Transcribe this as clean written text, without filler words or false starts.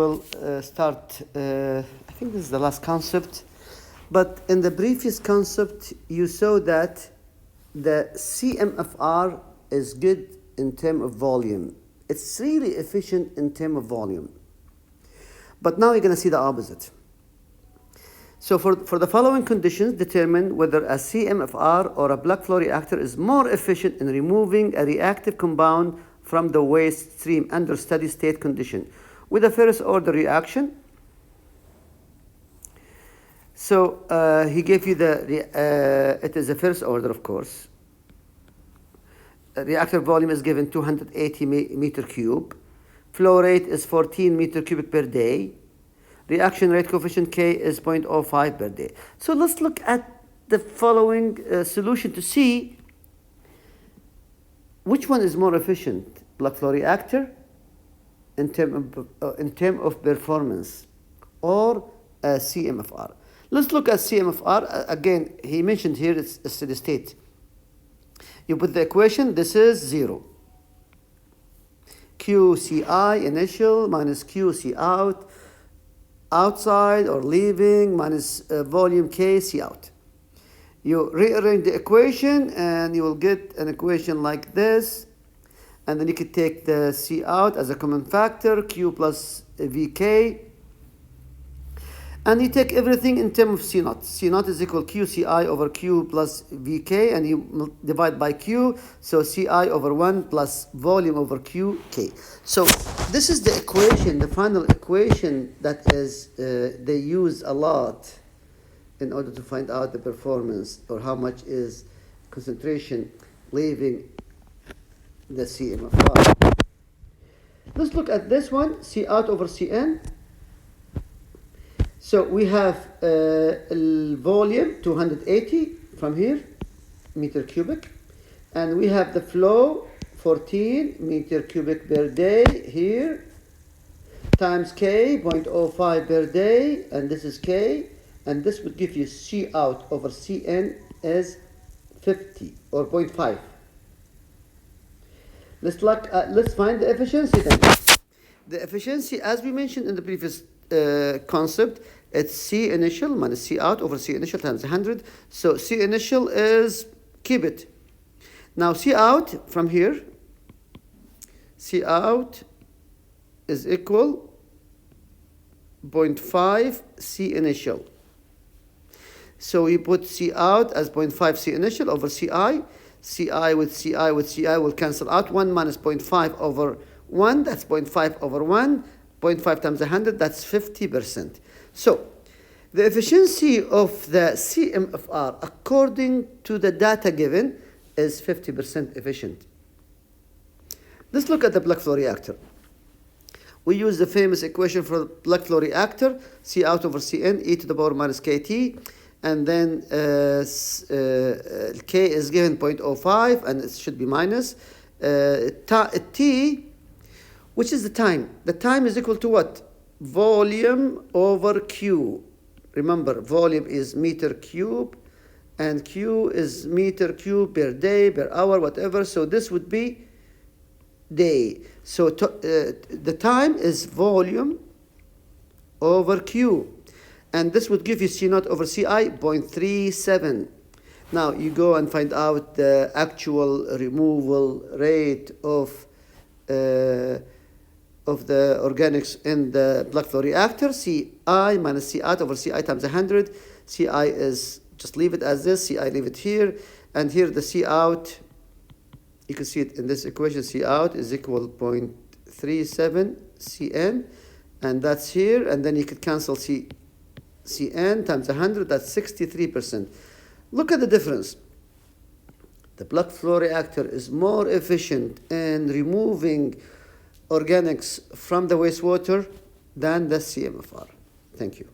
We'll start, I think this is the last concept, but in the previous concept, you saw that the CMFR is good in terms of volume. It's really efficient in terms of volume. But now you're going to see the opposite. So for the following conditions, determine whether a CMFR or a black flow reactor is more efficient in removing a reactive compound from the waste stream under steady state condition with a first order reaction. So he gave you it is a first order, of course. Reactor volume is given 280 meter cube. Flow rate is 14 meter cubic per day. Reaction rate coefficient K is 0.05 per day. So let's look at the following solution to see which one is more efficient, black flow reactor in terms of performance, or CMFR. Let's look at CMFR. Again, he mentioned here it's a steady state. You put the equation, this is 0. QCI initial minus QC out, outside or leaving, minus volume K C out. You rearrange the equation and you will get an equation like this. And then you could take the C out as a common factor, Q plus VK. And you take everything in terms of C naught. C naught is equal QCI over Q plus VK, and you divide by Q. So CI over 1 plus volume over QK. So this is the equation, the final equation that is they use a lot in order to find out the performance or how much is concentration leaving the CMFR. Let's look at this one, C out over Cn. So we have volume 280 from here, meter cubic, and we have the flow 14 meter cubic per day here, times K, 0.05 per day, and this is K, and this would give you C out over Cn as 50 or 0.5. Let's find the efficiency then. The efficiency, as we mentioned in the previous concept, it's C initial minus C out over C initial times 100. So C initial is, keep it. Now C out from here, C out is equal 0.5 C initial. So we put C out as 0.5 C initial over CI. CI with CI with CI will cancel out. 1 minus 0.5 over 1, that's 0.5 over 1. 0.5 times 100, that's 50%. So the efficiency of the CMFR, according to the data given, is 50% efficient. Let's look at the black flow reactor. We use the famous equation for the black flow reactor, C out over Cn, e to the power minus kT, and then K is given 0.05, and it should be minus. T, which is the time? The time is equal to what? Volume over Q. Remember, volume is meter cube, and Q is meter cube per day, per hour, whatever. So this would be day. So the time is volume over Q. And this would give you C naught over Ci, 0.37. Now you go and find out the actual removal rate of the organics in the black flow reactor. Ci minus C out over Ci times 100. Ci is, just leave it as this, Ci leave it here. And here the C out, you can see it in this equation, C out is equal 0.37 Cn. And that's here. And then you could cancel Cn times 100, that's 63%. Look at the difference. The black flow reactor is more efficient in removing organics from the wastewater than the CMFR. Thank you.